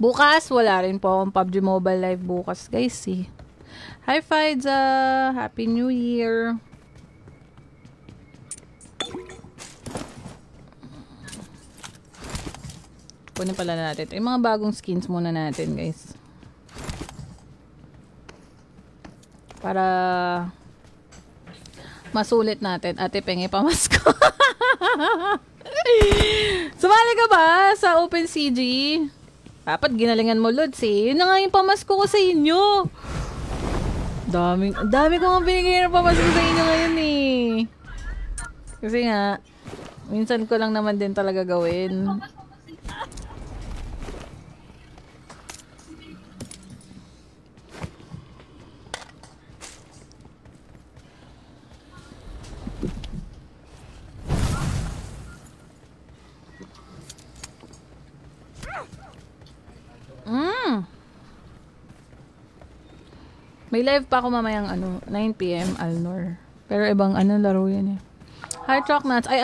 Bukas, wala rin po akong PUBG Mobile Live bukas, guys, eh. Hi, Faiza! Happy New Year! Kunin pala natin. Yung mga bagong skins muna natin, guys. Para masulit natin. Ate Peng, ipamasko. Sumali ka ba sa OpenCG? Dapat ginalingan mo, Lods, eh. Yun na nga yung pamasko ko sa inyo. Dami ko nga binigay ng pamasko sa inyo ngayon, eh. Kasi nga, minsan ko lang naman din talaga gawin. May live pa ako mamayang 9 PM, Alnor. Pero ibang laro yan eh. Hi, Chalk Nuts. Ay,